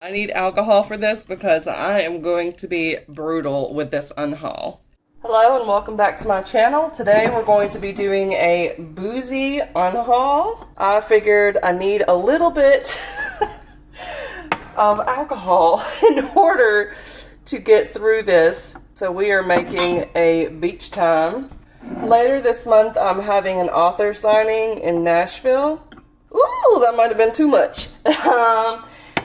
I need alcohol for this because I am going to be brutal with this unhaul. Hello and welcome back to my channel. Today we're going to be doing a Boozy unhaul. I figured I need a little bit of alcohol in order to get through this. So we are making a beach time. Later this month I'm having an author signing in Nashville. Ooh, that might have been too much.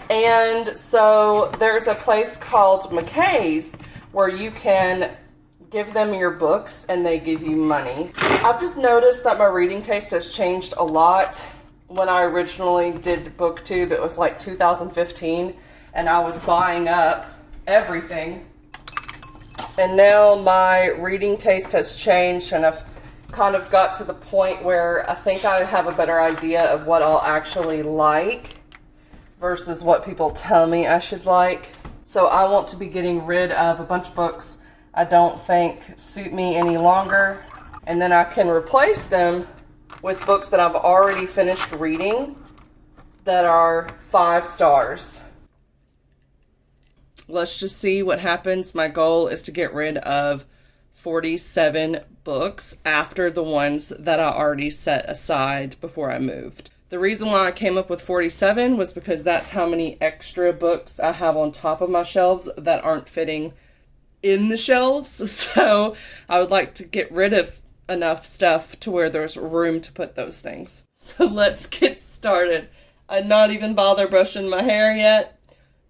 And so there's a place called McKay's where you can give them your books and they give you money. I've just noticed that my reading taste has changed a lot. When I originally did BookTube, it was like 2015, and I was buying up everything. And now my reading taste has changed, and I've kind of got to the point where I think I have a better idea of what I'll actually like versus what people tell me I should like. So I want to be getting rid of a bunch of books I don't think suit me any longer, and then I can replace them with books that I've already finished reading that are 5 stars. Let's just see what happens. My goal is to get rid of 47 books after the ones that I already set aside before I moved. The reason why I came up with 47 was because that's how many extra books I have on top of my shelves that aren't fitting in the shelves. So I would like to get rid of enough stuff to where there's room to put those things. So let's get started. I'm not even bother brushing my hair yet,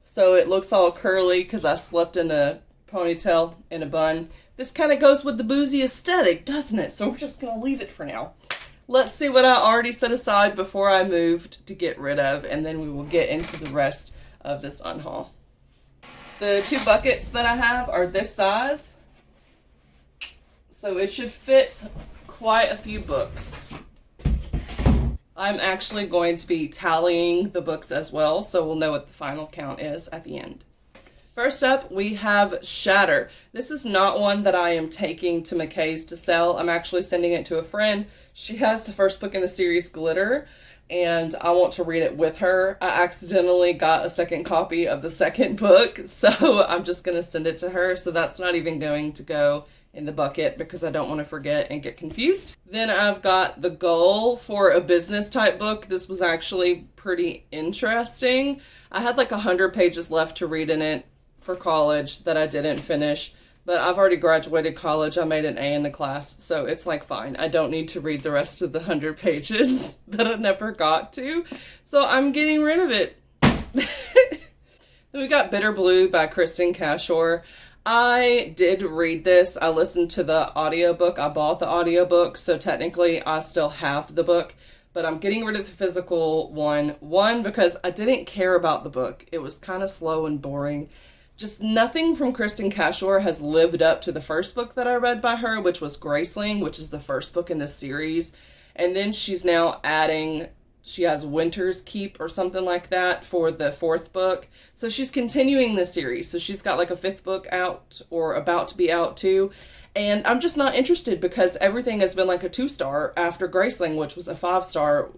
so it looks all curly because I slept in a ponytail in a bun. This kind of goes with the Boozy aesthetic, doesn't it? So we're just going to leave it for now. Let's see what I already set aside before I moved to get rid of, and then we will get into the rest of this unhaul. The 2 buckets that I have are this size, so it should fit quite a few books. I'm actually going to be tallying the books as well, so we'll know what the final count is at the end. First up, we have Shatter. This is not one that I am taking to McKay's to sell. I'm actually sending it to a friend. She has the first book in the series, Glitter, and I want to read it with her. I accidentally got a second copy of the second book, so I'm just going to send it to her. So that's not even going to go in the bucket because I don't want to forget and get confused. Then I've got The Goal for a business type book. This was actually pretty interesting. I had like 100 pages left to read in it for college that I didn't finish, but I've already graduated college. I made an A in the class, so it's like fine. I don't need to read the rest of the 100 pages that I never got to, so I'm getting rid of it. Then we got Bitter Blue by Kristen Cashore. I did read this. I listened to the audiobook. I bought the audiobook, so technically I still have the book, but I'm getting rid of the physical one. One, because I didn't care about the book. It was kind of slow and boring. Just nothing from Kristen Cashore has lived up to the first book that I read by her, which was Graceling, which is the first book in this series. And then she's now adding, she has Winter's Keep or something like that for the 4th book. So she's continuing the series. So she's got like a 5th book out or about to be out too. And I'm just not interested because everything has been like a 2-star after Graceling, which was a 5-star.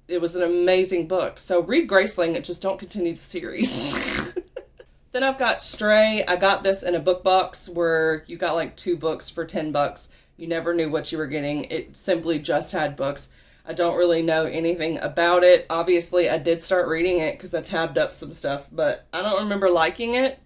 It was an amazing book. So read Graceling and just don't continue the series. Then I've got Stray. I got this in a book box where you got like 2 books for $10. You never knew what you were getting. It simply just had books. I don't really know anything about it. Obviously, I did start reading it because I tabbed up some stuff, but I don't remember liking it.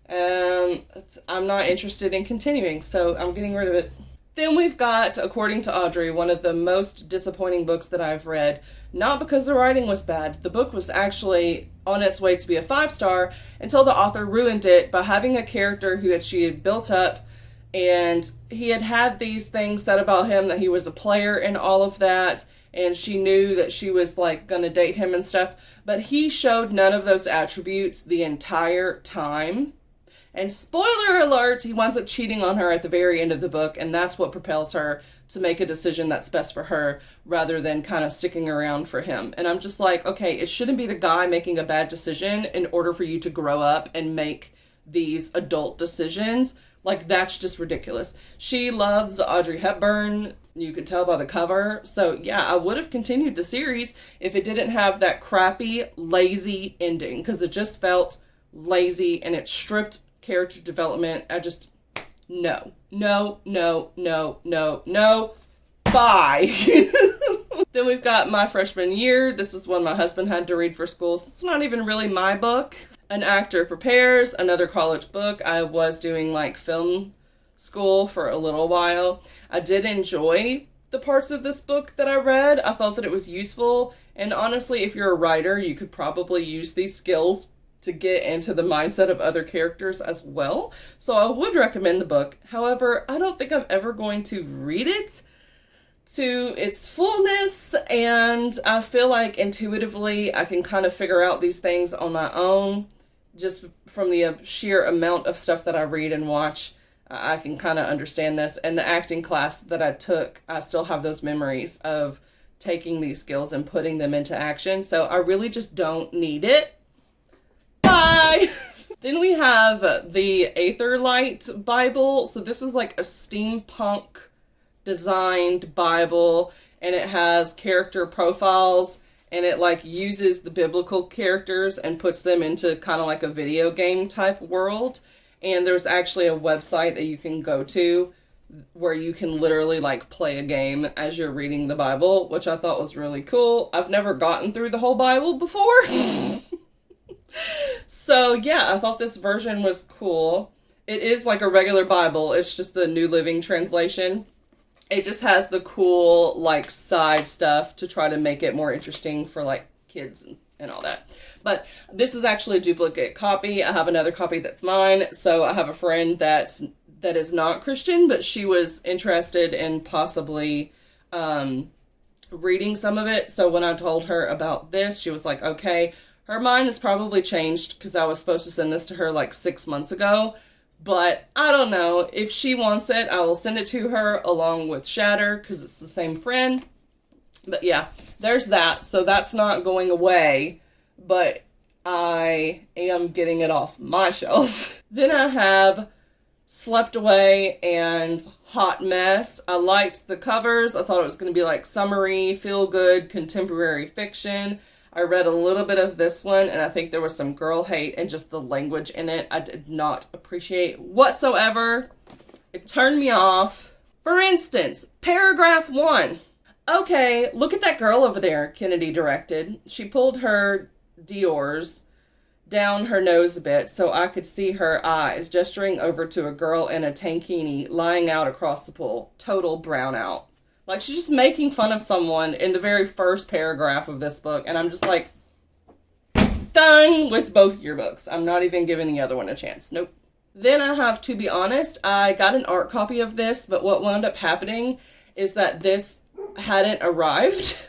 I'm not interested in continuing, so I'm getting rid of it. Then we've got, according to Audrey, one of the most disappointing books that I've read. Not because the writing was bad. The book was actually on its way to be a 5-star until the author ruined it by having a character who she had built up, and he had had these things said about him that he was a player and all of that, and she knew that she was like gonna date him and stuff, but he showed none of those attributes the entire time. And spoiler alert, he winds up cheating on her at the very end of the book, and that's what propels her to make a decision that's best for her rather than kind of sticking around for him. And I'm just like, okay, it shouldn't be the guy making a bad decision in order for you to grow up and make these adult decisions. Like, that's just ridiculous. She loves Audrey Hepburn. You could tell by the cover. So yeah, I would have continued the series if it didn't have that crappy, lazy ending, because it just felt lazy, and it stripped character development. I just, no. Bye. Then we've got My Freshman Year. This is one my husband had to read for school. It's not even really my book. An Actor Prepares, another college book. I was doing like film school for a little while. I did enjoy the parts of this book that I read. I thought that it was useful. And honestly, if you're a writer, you could probably use these skills to get into the mindset of other characters as well. So I would recommend the book. However, I don't think I'm ever going to read it to its fullness, and I feel like intuitively I can kind of figure out these things on my own. Just from the sheer amount of stuff that I read and watch, I can kind of understand this. And the acting class that I took, I still have those memories of taking these skills and putting them into action. So I really just don't need it. Bye! Then we have the Aetherlight Bible. So this is like a steampunk designed Bible, and it has character profiles, and it like uses the biblical characters and puts them into kind of like a video game type world. And there's actually a website that you can go to where you can literally like play a game as you're reading the Bible, which I thought was really cool. I've never gotten through the whole Bible before. So yeah, I thought this version was cool. It is like a regular Bible. It's just the New Living Translation. It just has the cool, like, side stuff to try to make it more interesting for, like, kids and all that. But this is actually a duplicate copy. I have another copy that's mine. So I have a friend that is not Christian, but she was interested in possibly reading some of it. So when I told her about this, she was like, okay. Her mind has probably changed because I was supposed to send this to her, like, 6 months ago. But I don't know. If she wants it, I will send it to her along with Shatter because it's the same friend. But yeah, there's that. So that's not going away, but I am getting it off my shelf. Then I have Slept Away and Hot Mess. I liked the covers. I thought it was going to be like summery, feel-good, contemporary fiction. I read a little bit of this one, and I think there was some girl hate and just the language in it I did not appreciate whatsoever. It turned me off. For instance, paragraph 1. Okay, look at that girl over there, Kennedy directed. She pulled her Dior's down her nose a bit so I could see her eyes, gesturing over to a girl in a tankini lying out across the pool. Total brownout. Like, she's just making fun of someone in the very first paragraph of this book, and I'm just like, done with both your books. I'm not even giving the other one a chance. Nope. Then I have To Be Honest. I got an art copy of this, but what wound up happening is that this hadn't arrived.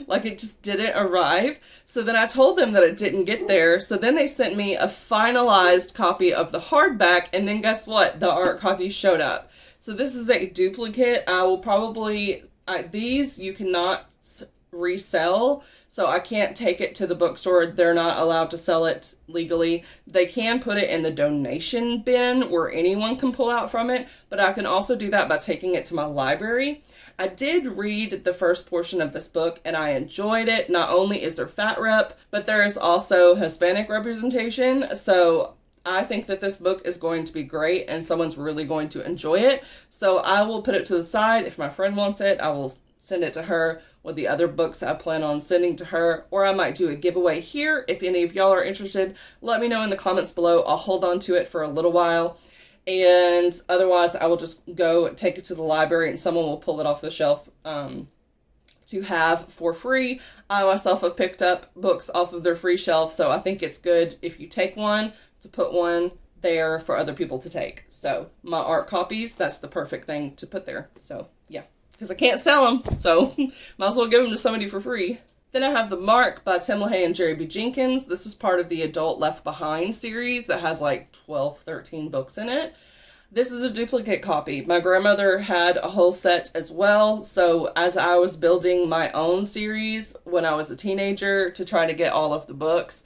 Like, it just didn't arrive. So then I told them that it didn't get there. So then they sent me a finalized copy of the hardback, and then guess what? The art copy showed up. So this is a duplicate. I will probably, these you cannot resell, so I can't take it to the bookstore. They're not allowed to sell it legally. They can put it in the donation bin where anyone can pull out from it, but I can also do that by taking it to my library. I did read the first portion of this book and I enjoyed it. Not only is there fat rep, but there is also Hispanic representation, so I think that this book is going to be great and someone's really going to enjoy it. So I will put it to the side. If my friend wants it, I will send it to her with the other books I plan on sending to her. Or I might do a giveaway here. If any of y'all are interested, let me know in the comments below. I'll hold on to it for a little while. And otherwise, I will just go take it to the library and someone will pull it off the shelf to have for free. I myself have picked up books off of their free shelf. So I think it's good if you take one to put one there for other people to take. So my art copies, that's the perfect thing to put there. So yeah, because I can't sell them, so might as well give them to somebody for free. Then I have The Mark by Tim LaHaye and Jerry B. Jenkins. This is part of the Adult Left Behind series that has like 12, 13 books in it. This is a duplicate copy. My grandmother had a whole set as well. So as I was building my own series when I was a teenager to try to get all of the books,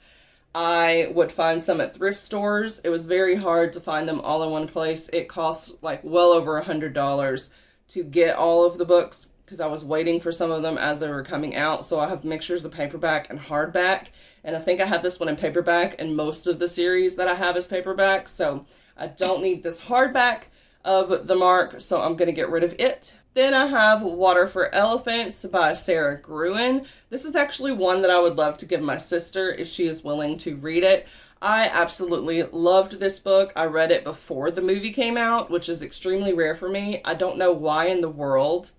I would find some at thrift stores. It was very hard to find them all in one place. It cost like well over $100 to get all of the books because I was waiting for some of them as they were coming out. So I have mixtures of paperback and hardback. And I think I have this one in paperback, and most of the series that I have is paperback. So I don't need this hardback of the Mark, so I'm going to get rid of it. Then I have Water for Elephants by Sarah Gruen. This is actually one that I would love to give my sister if she is willing to read it. I absolutely loved this book. I read it before the movie came out, which is extremely rare for me. I don't know why in the world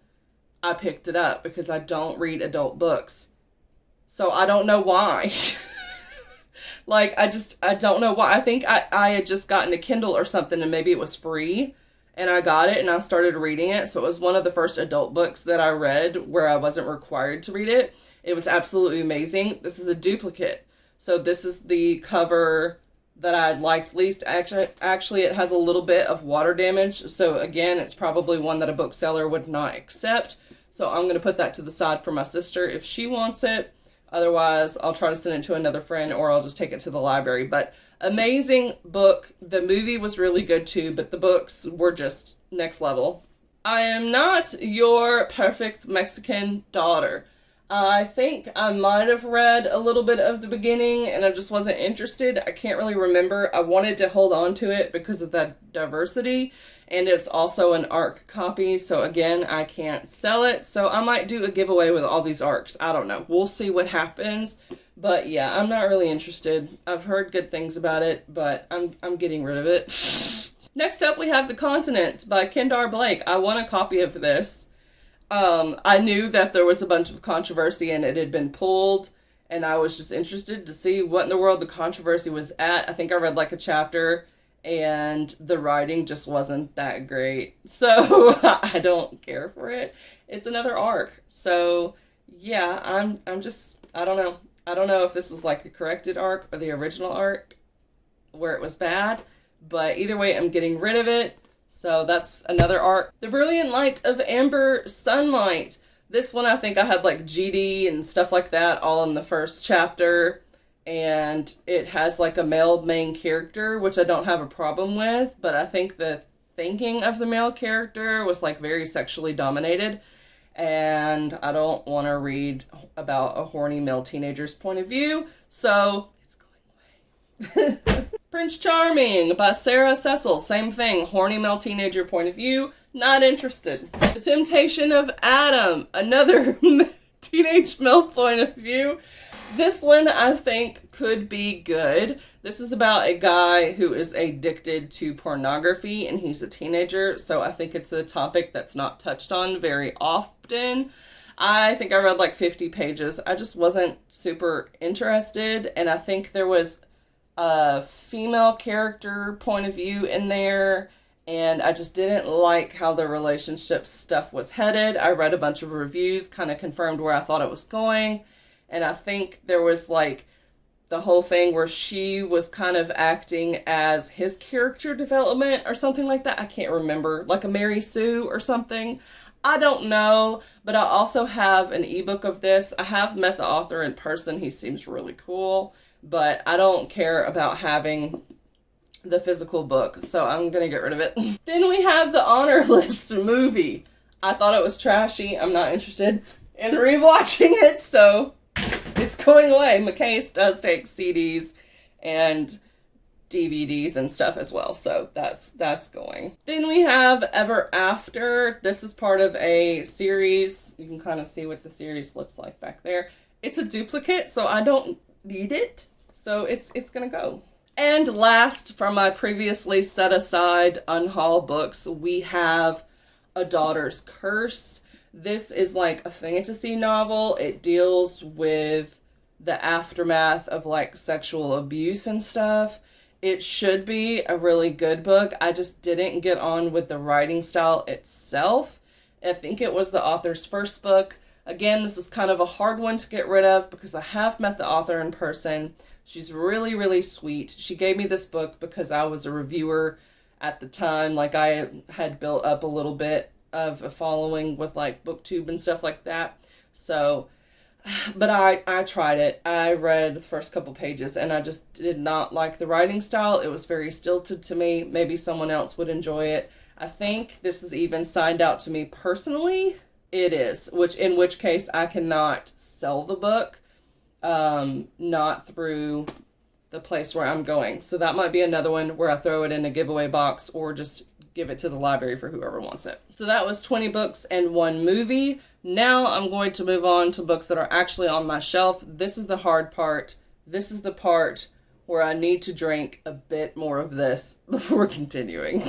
I picked it up, because I don't read adult books. So I don't know why. Like, I don't know why. I think I had just gotten a Kindle or something, and maybe it was free. And I got it and I started reading it. So it was one of the first adult books that I read where I wasn't required to read it. It was absolutely amazing. This is a duplicate. So this is the cover that I liked least. Actually, it has a little bit of water damage. So again, it's probably one that a bookseller would not accept. So I'm going to put that to the side for my sister if she wants it. Otherwise, I'll try to send it to another friend, or I'll just take it to the library. But amazing book. The movie was really good too, but the books were just next level. I Am Not Your Perfect Mexican Daughter. I think I might have read a little bit of the beginning and I just wasn't interested. I can't really remember. I wanted to hold on to it because of that diversity, and it's also an ARC copy, so again, I can't sell it. So I might do a giveaway with all these ARCs. I don't know. We'll see what happens. But yeah, I'm not really interested. I've heard good things about it, but I'm getting rid of it. Next up, we have The Continent by Kendar Blake. I want a copy of this. I knew that there was a bunch of controversy and it had been pulled, and I was just interested to see what in the world the controversy was at. I think I read like a chapter, and the writing just wasn't that great. So I don't care for it. It's another ARC. So yeah, I'm just, I don't know. I don't know if this is like the corrected ARC or the original ARC where it was bad, but either way, I'm getting rid of it. So that's another ARC. The Brilliant Light of Amber Sunlight. This one, I think I had like GD and stuff like that all in the first chapter. And it has like a male main character, which I don't have a problem with. But I think the thinking of the male character was like very sexually dominated. And I don't want to read about a horny male teenager's point of view. So it's going away. Prince Charming by Sarah Cecil. Same thing. Horny male teenager point of view. Not interested. The Temptation of Adam. Another teenage male point of view. This one I think could be good. This is about a guy who is addicted to pornography and he's a teenager. So I think it's a topic that's not touched on very often. I think I read like 50 pages. I just wasn't super interested. And I think there was a female character point of view in there, and I just didn't like how the relationship stuff was headed. I read a bunch of reviews, kind of confirmed where I thought it was going, and I think there was like the whole thing where she was kind of acting as his character development or something like that. I can't remember, like a Mary Sue or something. I don't know, but I also have an ebook of this. I have met the author in person. He seems really cool. But I don't care about having the physical book, so I'm going to get rid of it. Then we have the Honor List movie. I thought it was trashy. I'm not interested in rewatching it, so it's going away. McCase does take CDs and DVDs and stuff as well, so that's going. Then we have Ever After. This is part of a series. You can kind of see what the series looks like back there. It's a duplicate, so I don't need it. So it's gonna go. And last, from my previously set aside Unhaul books, we have A Daughter's Curse. This is like a fantasy novel. It deals with the aftermath of like sexual abuse and stuff. It should be a really good book. I just didn't get on with the writing style itself. I think it was the author's first book. Again, this is kind of a hard one to get rid of because I have met the author in person. She's really, really sweet. She gave me this book because I was a reviewer at the time. Like, I had built up a little bit of a following with, like, BookTube and stuff like that. So, but I tried it. I read the first couple pages, and I just did not like the writing style. It was very stilted to me. Maybe someone else would enjoy it. I think this is even signed out to me personally It is, in which case I cannot sell the book, not through the place where I'm going. So that might be another one where I throw it in a giveaway box or just give it to the library for whoever wants it. So that was 20 books and 1 movie. Now I'm going to move on to books that are actually on my shelf. This is the hard part. This is the part where I need to drink a bit more of this before continuing.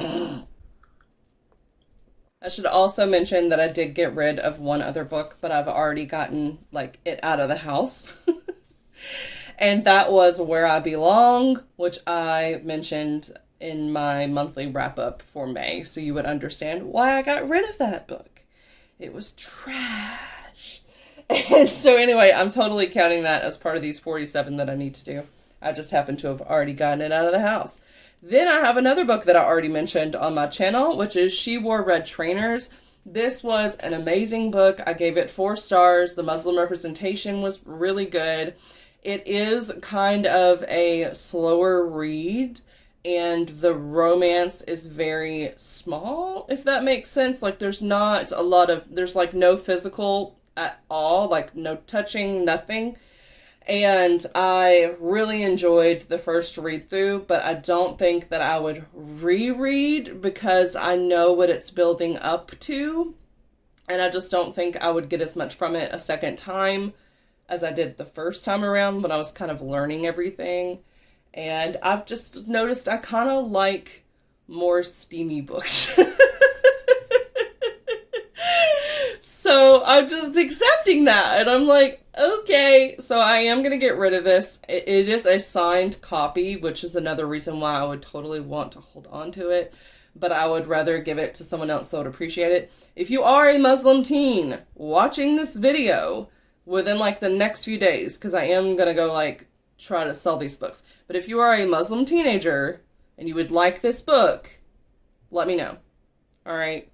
I should also mention that I did get rid of one other book, but I've already gotten it out of the house. And that was Where I Belong, which I mentioned in my monthly wrap-up for May, so you would understand why I got rid of that book. It was trash. And so anyway, I'm totally counting that as part of these 47 that I need to do. I just happen to have already gotten it out of the house. Then I have another book that I already mentioned on my channel, which is She Wore Red Trainers. This was an amazing book. I gave it 4 stars. The Muslim representation was really good. It is kind of a slower read, and the romance is very small, if that makes sense. There's not a lot of, there's no physical at all, no touching, nothing. And I really enjoyed the first read through, but I don't think that I would reread because I know what it's building up to. And I just don't think I would get as much from it a second time as I did the first time around when I was kind of learning everything. And I've just noticed I kind of like more steamy books. So I'm just accepting that. And I'm like, okay, so I am going to get rid of this. It is a signed copy, which is another reason why I would totally want to hold on to it. But I would rather give it to someone else that would appreciate it. If you are a Muslim teen watching this video within the next few days, because I am going to go try to sell these books. But if you are a Muslim teenager and you would like this book, let me know. All right?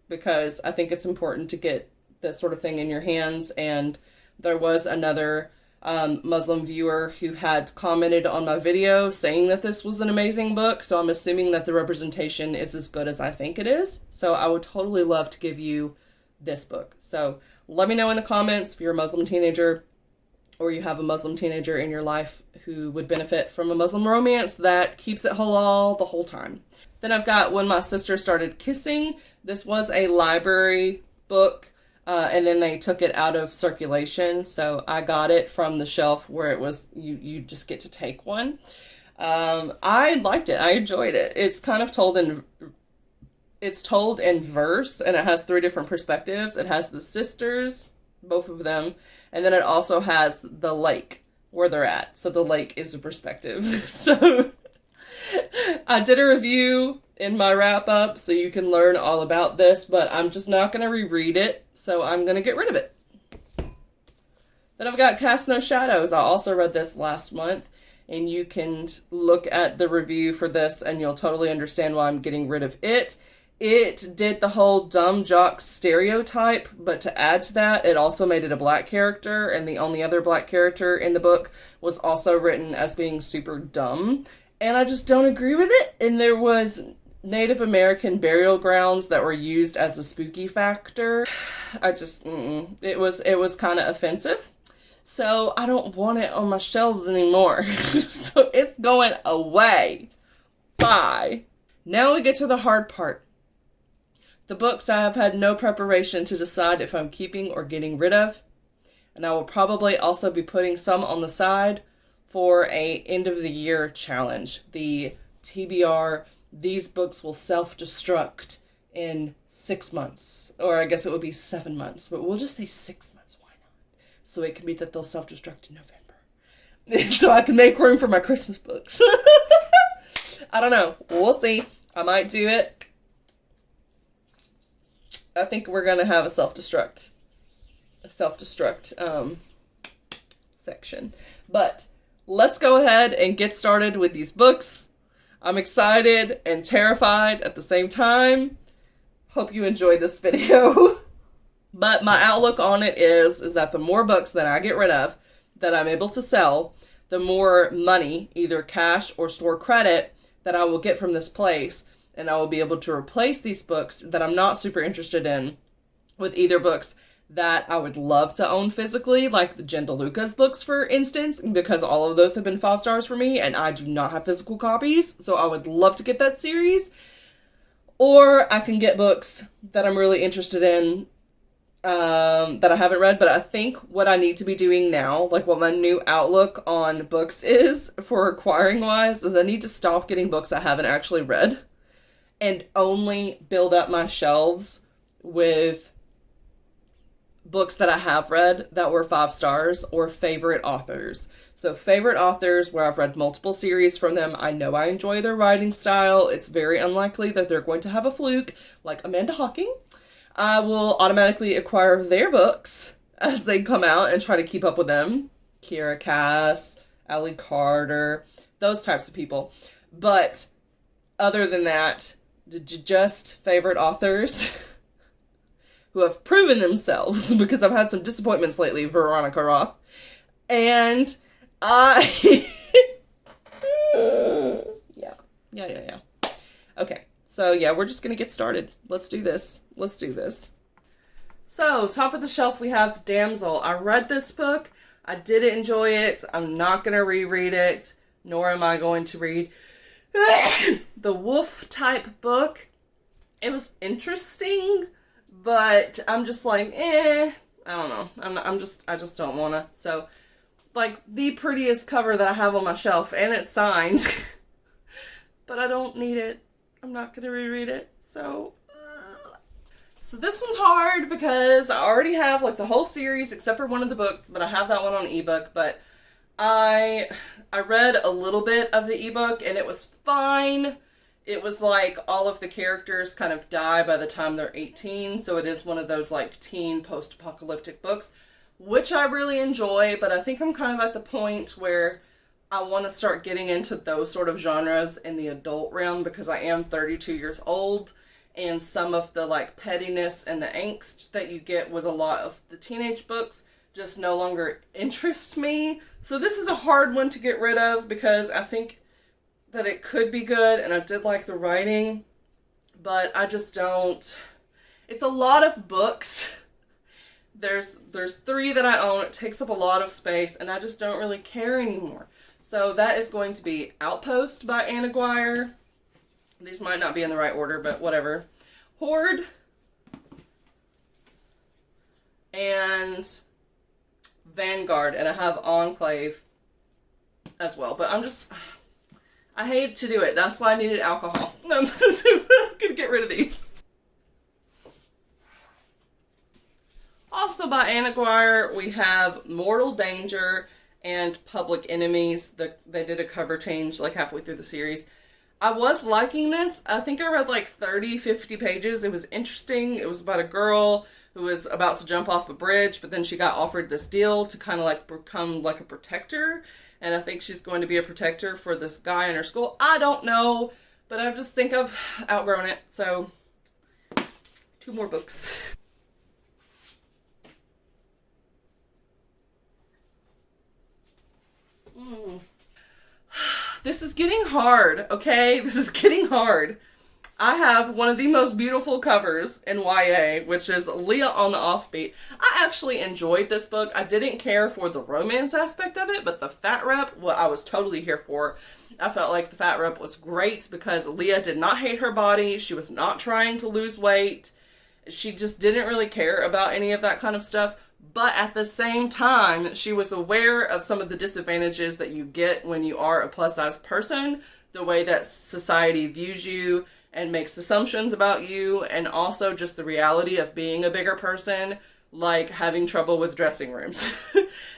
Because I think it's important to get this sort of thing in your hands. And there was another Muslim viewer who had commented on my video saying that this was an amazing book. So I'm assuming that the representation is as good as I think it is. So I would totally love to give you this book. So let me know in the comments if you're a Muslim teenager or you have a Muslim teenager in your life who would benefit from a Muslim romance that keeps it halal the whole time. Then I've got When My Sister Started Kissing. This was a library book, and then they took it out of circulation. So I got it from the shelf where it was, you just get to take one. I liked it. I enjoyed it. It's kind of told in verse, and it has 3 different perspectives. It has the sisters, both of them, and then it also has the lake where they're at. So the lake is a perspective. So I did a review in my wrap up so you can learn all about this, but I'm just not going to reread it. So I'm going to get rid of it. Then I've got Cast No Shadows. I also read this last month, and you can look at the review for this and you'll totally understand why I'm getting rid of it. It did the whole dumb jock stereotype, but to add to that, it also made it a black character, and the only other black character in the book was also written as being super dumb, and I just don't agree with it. And there was Native American burial grounds that were used as a spooky factor. I just, it was kind of offensive. So I don't want it on my shelves anymore. So it's going away. Bye. Now we get to the hard part. The books I have had no preparation to decide if I'm keeping or getting rid of. And I will probably also be putting some on the side for a end of the year challenge. The TBR, these books will self-destruct in 6 months. Or I guess it would be 7 months, but we'll just say 6 months. Why not? So it can be that they'll self-destruct in November. So I can make room for my Christmas books. I don't know. We'll see. I might do it. I think we're going to have a self-destruct section. But let's go ahead and get started with these books. I'm excited and terrified at the same time. Hope you enjoyed this video. But my outlook on it is that the more books that I get rid of, that I'm able to sell, the more money, either cash or store credit, that I will get from this place. And I will be able to replace these books that I'm not super interested in with either books that I would love to own physically, like the Jen DeLuca's books, for instance, because all of those have been 5 stars for me, and I do not have physical copies, so I would love to get that series. Or I can get books that I'm really interested in that I haven't read, but I think what I need to be doing now, like what my new outlook on books is for acquiring wise, is I need to stop getting books I haven't actually read and only build up my shelves with books that I have read that were 5 stars or favorite authors. So favorite authors where I've read multiple series from them. I know I enjoy their writing style. It's very unlikely that they're going to have a fluke like Amanda Hawking. I will automatically acquire their books as they come out and try to keep up with them. Kiera Cass, Allie Carter, those types of people. But other than that, just favorite authors who have proven themselves, because I've had some disappointments lately, Veronica Roth. And I... Yeah. Okay. So yeah, we're just going to get started. Let's do this. So, top of the shelf, we have Damsel. I read this book. I did enjoy it. I'm not going to reread it, nor am I going to read the wolf type book. It was interesting, but I'm just like, I don't know. I just don't want to. So, like, the prettiest cover that I have on my shelf, and it's signed, but I don't need it. I'm not going to reread it, so this one's hard because I already have, like, the whole series except for one of the books, but I have that one on ebook, but I read a little bit of the ebook, and it was fine. It was like all of the characters kind of die by the time they're 18, so it is one of those, like, teen post-apocalyptic books, which I really enjoy, but I think I'm kind of at the point where I want to start getting into those sort of genres in the adult realm because I am 32 years old, and some of the, like, pettiness and the angst that you get with a lot of the teenage books just no longer interest me. So this is a hard one to get rid of because I think that it could be good, and I did like the writing, but I just don't. It's a lot of books. There's 3 that I own. It takes up a lot of space, and I just don't really care anymore. So that is going to be Outpost by Anna Guire. These might not be in the right order, but whatever. Horde. And Vanguard. And I have Enclave as well. But I hate to do it. That's why I needed alcohol. I'm going to get rid of these. Also by Anna Guire, we have Mortal Danger and Public Enemies. They did a cover change like halfway through the series. I was liking this. I think I read like 30, 50 pages. It was interesting. It was about a girl who was about to jump off a bridge, but then she got offered this deal to kind of like become like a protector. And I think she's going to be a protector for this guy in her school. I don't know, but I just think I've outgrown it. So 2 more books. This is getting hard, okay? This is getting hard. I have one of the most beautiful covers in YA, which is Leah on the Offbeat. I actually enjoyed this book. I didn't care for the romance aspect of it, but the fat rep, well, I was totally here for. I felt like the fat rep was great because Leah did not hate her body. She was not trying to lose weight. She just didn't really care about any of that kind of stuff. But at the same time, she was aware of some of the disadvantages that you get when you are a plus-size person, the way that society views you and makes assumptions about you, and also just the reality of being a bigger person, like having trouble with dressing rooms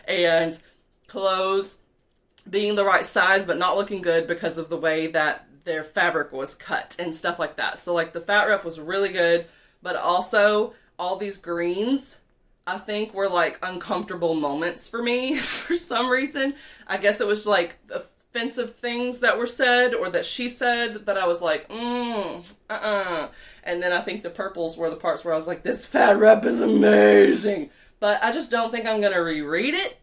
and clothes being the right size but not looking good because of the way that their fabric was cut and stuff like that. So, like, the fat rep was really good, but also all these greens I think were like uncomfortable moments for me for some reason. I guess it was like offensive things that were said or that she said that I was like, And then I think the purples were the parts where I was like, this fat rep is amazing. But I just don't think I'm going to reread it.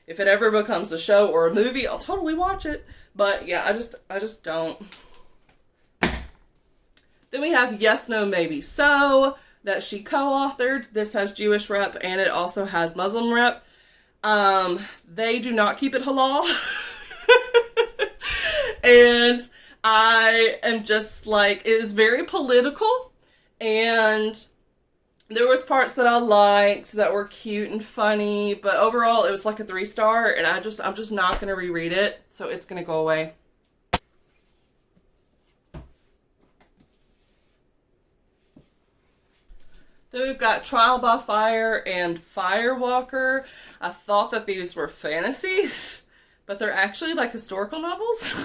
If it ever becomes a show or a movie, I'll totally watch it. But yeah, I just don't. Then we have Yes, No, Maybe So. that she co-authored. This has Jewish rep and it also has Muslim rep. They do not keep it halal. And I am just like, it is very political, and there was parts that I liked that were cute and funny, but overall it was like a 3-star, and I'm just not going to reread it, so it's going to go away. Then we've got Trial by Fire and Firewalker. I thought that these were fantasy, but they're actually like historical novels.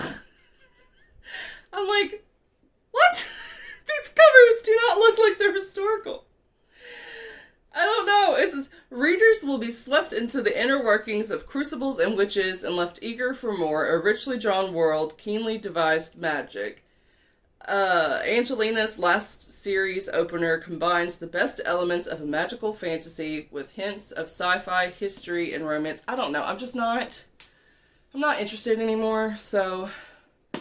I'm like, what? These covers do not look like they're historical. I don't know. It says, readers will be swept into the inner workings of crucibles and witches and left eager for more, a richly drawn world, keenly devised magic. Angelina's last series opener combines the best elements of a magical fantasy with hints of sci-fi, history, and romance. I don't know. I'm not interested anymore, so bye.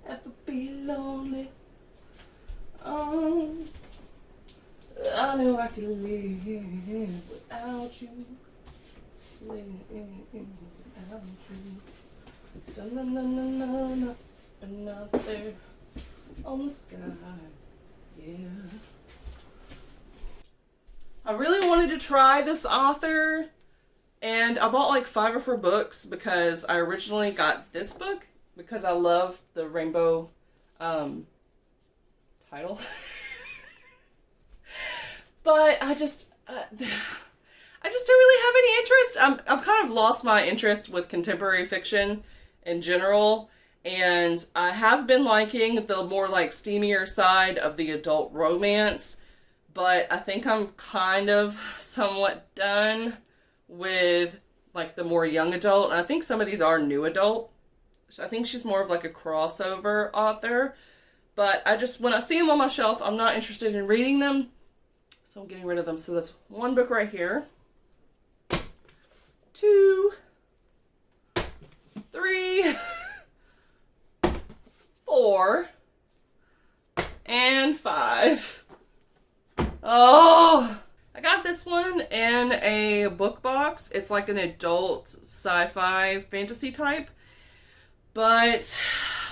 Ever be lonely? Oh, I know I can live without you. Spin out there on the sky, yeah. I really wanted to try this author, and I bought like 5 of her books because I originally got this book because I love the rainbow title. But I just don't really have any interest. I've kind of lost my interest with contemporary fiction in general, and I have been liking the more like steamier side of the adult romance, but I think I'm kind of somewhat done with like the more young adult, and I think some of these are new adult. So I think she's more of like a crossover author, but when I see them on my shelf, I'm not interested in reading them, so I'm getting rid of them. So that's 1 book right here. 2, 3, 4, and 5. Oh, I got this one in a book box. It's like an adult sci-fi fantasy type, but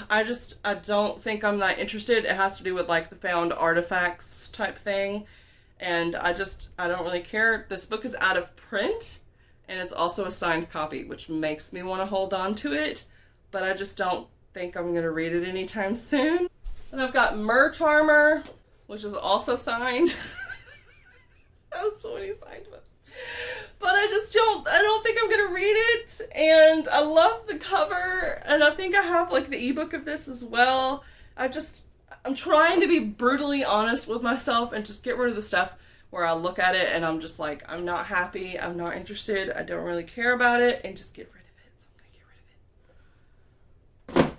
I don't think I'm that interested. It has to do with like the found artifacts type thing, and I don't really care. This book is out of print, and it's also a signed copy, which makes me want to hold on to it, but I just don't think I'm going to read it anytime soon. And I've got Mer Charmer, which is also signed. I have so many signed books. But I don't think I'm going to read it, and I love the cover, and I think I have like the ebook of this as well. I'm trying to be brutally honest with myself and just get rid of the stuff where I look at it and I'm just like, I'm not happy, I'm not interested, I don't really care about it, and just get rid of it. So I'm going to get rid of it.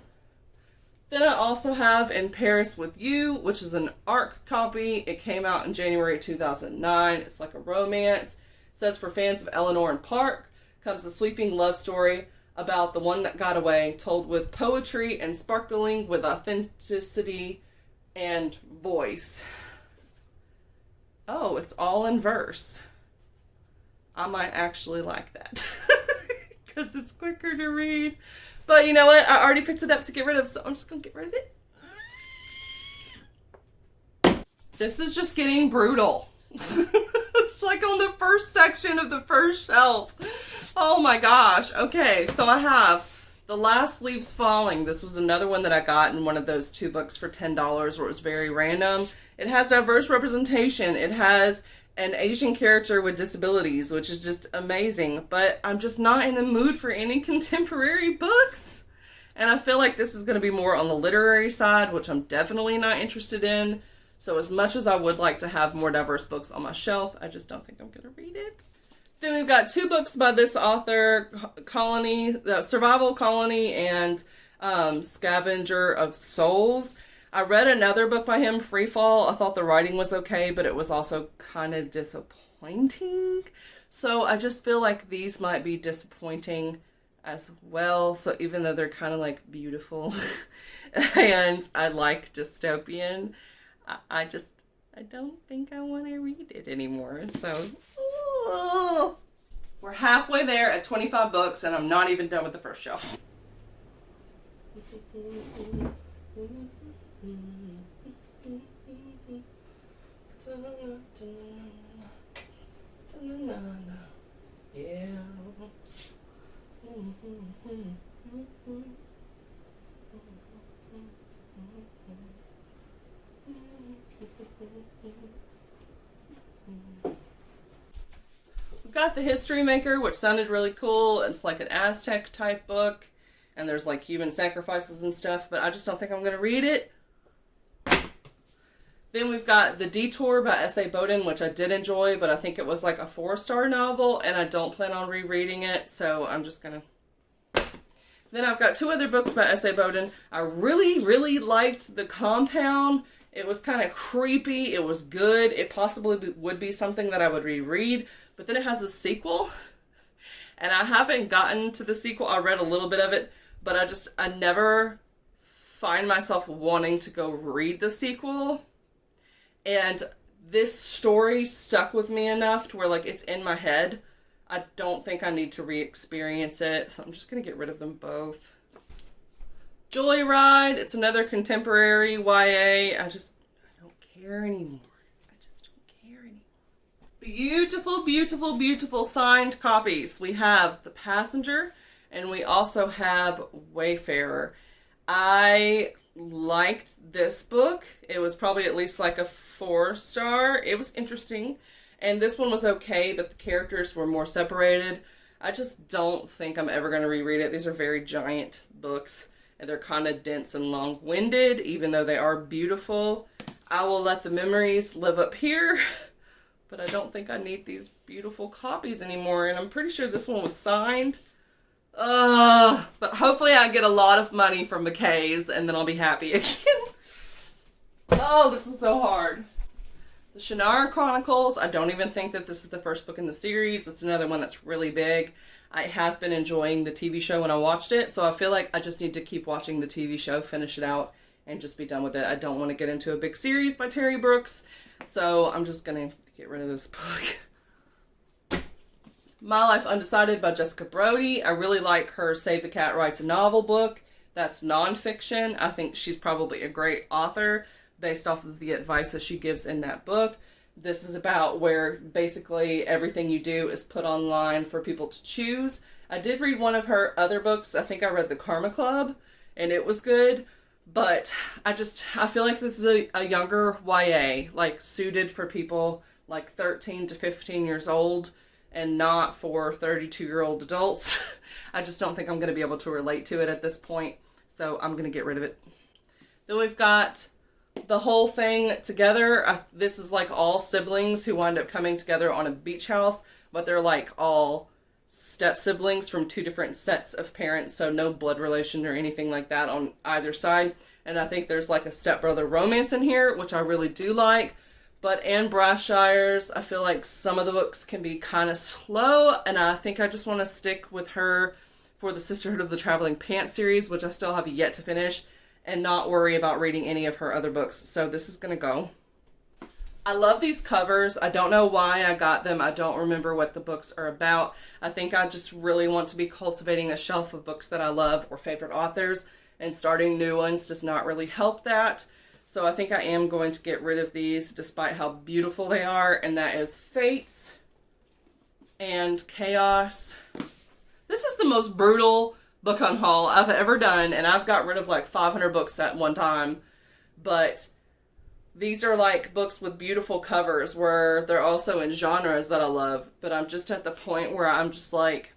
Then I also have In Paris with You, which is an ARC copy. It came out in January 2009. It's like a romance. It says, for fans of Eleanor and Park comes a sweeping love story about the one that got away, told with poetry and sparkling with authenticity and voice. Oh, it's all in verse. I might actually like that because it's quicker to read. But you know what? I already picked it up to get rid of, so I'm just going to get rid of it. This is just getting brutal. It's like on the first section of the first shelf. Oh my gosh. Okay, so I have The Last Leaves Falling. This was another one that I got in one of those 2 books for $10 where it was very random. It has diverse representation. It has an Asian character with disabilities, which is just amazing. But I'm just not in the mood for any contemporary books. And I feel like this is going to be more on the literary side, which I'm definitely not interested in. So as much as I would like to have more diverse books on my shelf, I just don't think I'm going to read it. Then we've got 2 books by this author, Survival Colony and Scavenger of Souls. I read another book by him, Freefall. I thought the writing was okay, but it was also kind of disappointing. So I just feel like these might be disappointing as well. So even though they're kind of like beautiful and I like dystopian, I don't think I want to read it anymore. So we're halfway there at 25 books and I'm not even done with the first shelf. Yeah. We've got The History Maker, which sounded really cool. It's like an Aztec type book, and there's like human sacrifices and stuff, but I just don't think I'm going to read it. Then we've got The Detour by S.A. Bowden, which I did enjoy, but I think it was like a 4-star novel, and I don't plan on rereading it, so I'm just going to... Then I've got 2 other books by S.A. Bowden. I really, really liked The Compound. It was kind of creepy. It was good. It possibly would be something that I would reread, but then it has a sequel, and I haven't gotten to the sequel. I read a little bit of it, but I never find myself wanting to go read the sequel. And this story stuck with me enough to where, like, it's in my head. I don't think I need to re-experience it, so I'm just going to get rid of them both. Joyride, it's another contemporary YA. I don't care anymore. I just don't care anymore. Beautiful, beautiful, beautiful signed copies. We have The Passenger, and we also have Wayfarer. I liked this book. It was probably at least like a 4-star. It was interesting. And this one was okay, but the characters were more separated. I just don't think I'm ever going to reread it. These are very giant books, and they're kind of dense and long-winded, even though they are beautiful. I will let the memories live up here, but I don't think I need these beautiful copies anymore. And I'm pretty sure this one was signed. But hopefully I get a lot of money from McKay's and then I'll be happy again. Oh, this is so hard. The Shannara Chronicles, I don't even think that this is the first book in the series. It's another one that's really big. I have been enjoying the TV show when I watched it, so I feel like I just need to keep watching the TV show, finish it out, and just be done with it. I don't want to get into a big series by Terry Brooks, so I'm just going to get rid of this book. My Life Undecided by Jessica Brody. I really like her Save the Cat Writes a Novel book. That's nonfiction. I think she's probably a great author based off of the advice that she gives in that book. This is about where basically everything you do is put online for people to choose. I did read one of her other books. I think I read The Karma Club, and it was good. But I feel like this is a younger YA, like suited for people like 13 to 15 years old, and not for 32-year-old adults. I just don't think I'm going to be able to relate to it at this point, so I'm going to get rid of it. Then we've got The Whole Thing Together. This is like all siblings who wind up coming together on a beach house, but they're like all step siblings from 2 different sets of parents, so no blood relation or anything like that on either side. And I think there's like a stepbrother romance in here, which I really do like. But Anne Brashire's, I feel like some of the books can be kind of slow, and I think I just want to stick with her for the Sisterhood of the Traveling Pants series, which I still have yet to finish, and not worry about reading any of her other books. So this is going to go. I love these covers. I don't know why I got them. I don't remember what the books are about. I think I just really want to be cultivating a shelf of books that I love or favorite authors, and starting new ones does not really help that. So I think I am going to get rid of these despite how beautiful they are, and that is Fates and Chaos. This is the most brutal book unhaul I've ever done, and I've got rid of like 500 books at one time. But these are like books with beautiful covers where they're also in genres that I love, but I'm just at the point where I'm just like,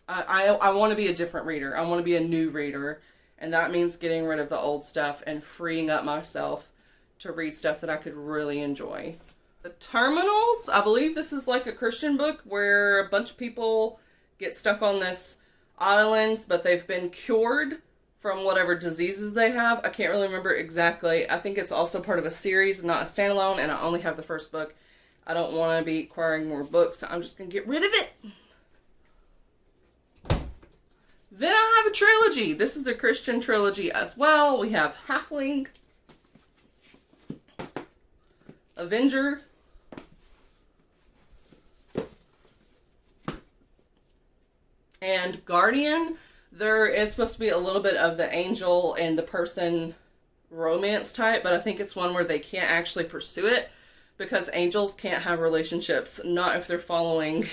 I want to be a different reader. I want to be a new reader. And that means getting rid of the old stuff and freeing up myself to read stuff that I could really enjoy. The Terminals, I believe this is like a Christian book where a bunch of people get stuck on this island, but they've been cured from whatever diseases they have. I can't really remember exactly. I think it's also part of a series, not a standalone, and I only have the first book. I don't want to be acquiring more books, so I'm just going to get rid of it. Then I have a trilogy. This is a Christian trilogy as well. We have Halfling, Avenger, and Guardian. There is supposed to be a little bit of the angel and the person romance type, but I think it's one where they can't actually pursue it because angels can't have relationships, not if they're following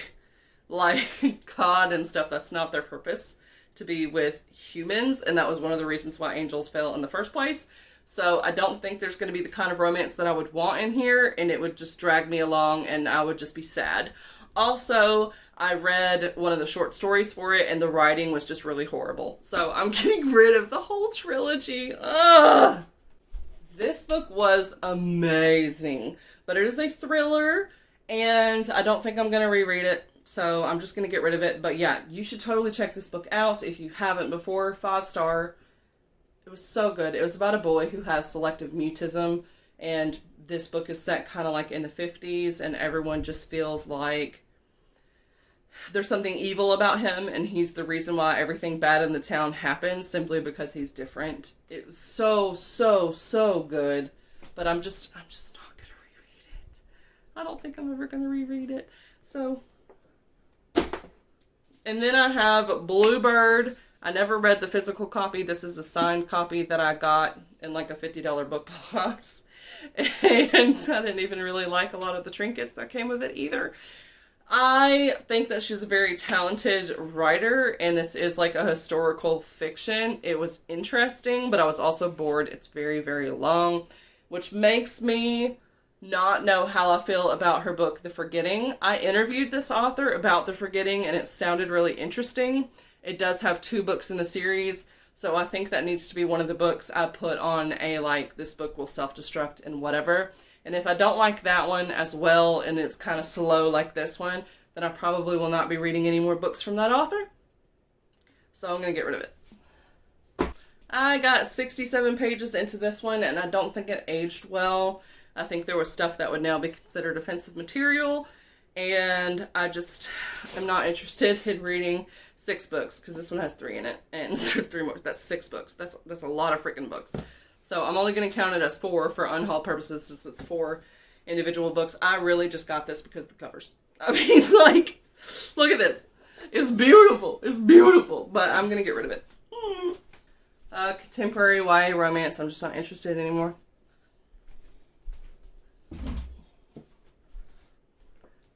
like God and stuff. That's not their purpose, to be with humans, and that was one of the reasons why angels fail in the first place. So I don't think there's going to be the kind of romance that I would want in here, and it would just drag me along and I would just be sad. Also, I read one of the short stories for it and the writing was just really horrible. So I'm getting rid of the whole trilogy. Ugh! This book was amazing, but it is a thriller and I don't think I'm going to reread it. So I'm just going to get rid of it. But yeah, you should totally check this book out if you haven't before. 5-star. It was so good. It was about a boy who has selective mutism, and this book is set kind of like in the 50s, and everyone just feels like there's something evil about him, and he's the reason why everything bad in the town happens, simply because he's different. It was so good, but I'm just not gonna reread it. I don't think I'm ever gonna reread it. So, and then I have Bluebird. I never read the physical copy. This is a signed copy that I got in like a $50 book box. And I didn't even really like a lot of the trinkets that came with it either. I think that she's a very talented writer, and this is like a historical fiction. It was interesting, but I was also bored. It's very, very long, which makes me not know how I feel about her book, The Forgetting. I interviewed this author about The Forgetting, and it sounded really interesting. It does have 2 books in the series, so I think that needs to be one of the books I put on a, like, this book will self-destruct and whatever. And if I don't like that one as well, and it's kind of slow like this one, then I probably will not be reading any more books from that author. So I'm going to get rid of it. I got 67 pages into this one, and I don't think it aged well. I think there was stuff that would now be considered offensive material, and I just am not interested in reading 6 books, because this one has 3 in it, and 3 more. That's 6 books. That's a lot of freaking books. So I'm only going to count it as 4 for Unhaul purposes, since it's 4 individual books. I really just got this because of the covers. I mean, like, look at this. It's beautiful. It's beautiful. But I'm going to get rid of it. Contemporary YA romance. I'm just not interested anymore.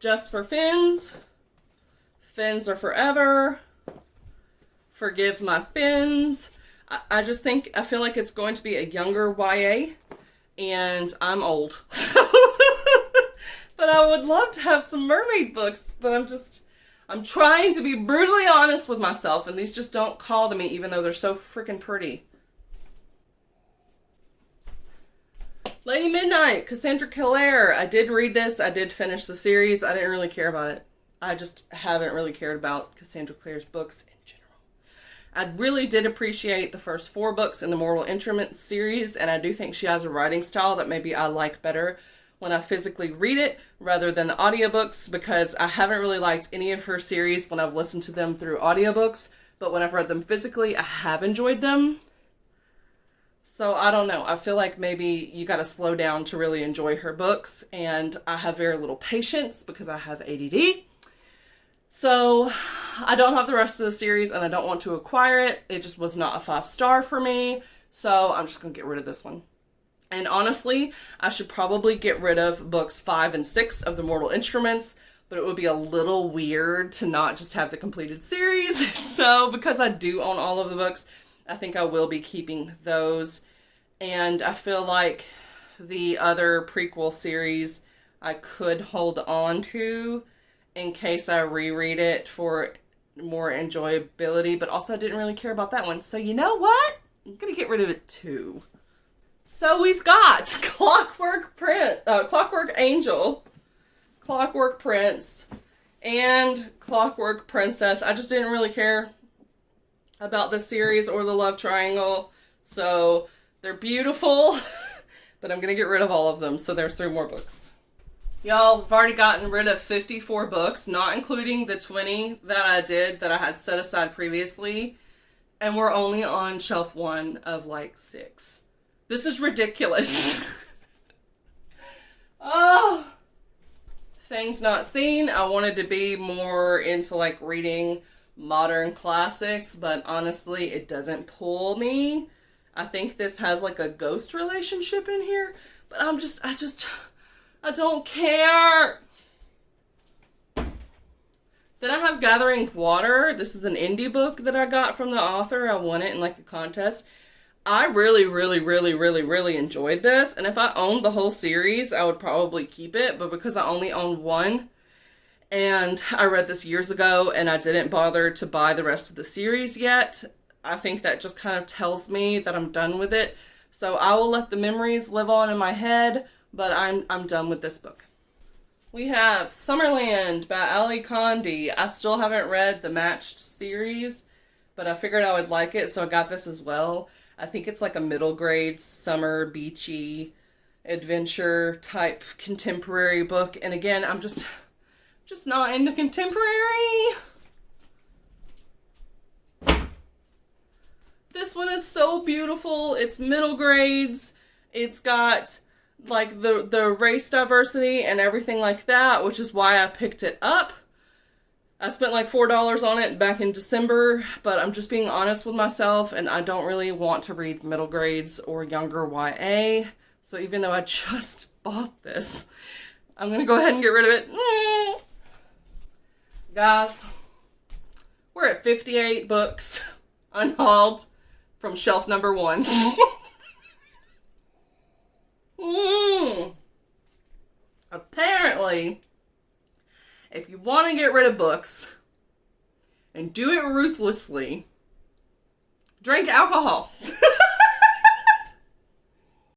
Just for Fins. Fins are forever. Forgive My Fins. I just think, I feel like it's going to be a younger YA, and I'm old. But I would love to have some mermaid books, but I'm trying to be brutally honest with myself, and these just don't call to me, even though they're so freaking pretty. Lady Midnight, Cassandra Clare. I did read this. I did finish the series. I didn't really care about it. I just haven't really cared about Cassandra Clare's books in general. I really did appreciate the first 4 books in the Mortal Instruments series, and I do think she has a writing style that maybe I like better when I physically read it rather than the audiobooks, because I haven't really liked any of her series when I've listened to them through audiobooks, but when I've read them physically, I have enjoyed them. So I don't know. I feel like maybe you got to slow down to really enjoy her books, and I have very little patience because I have ADD. So I don't have the rest of the series, and I don't want to acquire it. It just was not a 5-star for me. So I'm just going to get rid of this one. And honestly, I should probably get rid of books 5 and 6 of the Mortal Instruments, but it would be a little weird to not just have the completed series. So because I do own all of the books, I think I will be keeping those. And I feel like the other prequel series I could hold on to in case I reread it for more enjoyability, but also I didn't really care about that one. So you know what? I'm going to get rid of it too. So we've got Clockwork Angel, Clockwork Prince, and Clockwork Princess. I just didn't really care about the series or the love triangle, so they're beautiful, but I'm going to get rid of all of them, so there's 3 more books. Y'all, I've already gotten rid of 54 books, not including the 20 that I had set aside previously. And we're only on shelf 1 of like 6. This is ridiculous. Oh, things not seen. I wanted to be more into like reading modern classics, but honestly, it doesn't pull me. I think this has like a ghost relationship in here, but I don't care. Then I have Gathering Water. This is an indie book that I got from the author. I won it in like a contest. I really, really, really, really, really enjoyed this. And if I owned the whole series, I would probably keep it. But because I only own one, and I read this years ago, and I didn't bother to buy the rest of the series yet, I think that just kind of tells me that I'm done with it. So I will let the memories live on in my head, but I'm done with this book. We have Summerland by Ali Condi. I still haven't read the Matched series, but I figured I would like it, so I got this as well. I think it's like a middle grade, summer, beachy, adventure type contemporary book. And again, I'm just not into contemporary. This one is so beautiful. It's middle grades. It's got like the race diversity and everything like that, which is why I picked it up. I spent like $4 on it back in December, but I'm just being honest with myself, and I don't really want to read middle grades or younger YA. So even though I just bought this, I'm going to go ahead and get rid of it. Guys, we're at 58 books unhauled from shelf number 1. Apparently, if you want to get rid of books and do it ruthlessly, drink alcohol.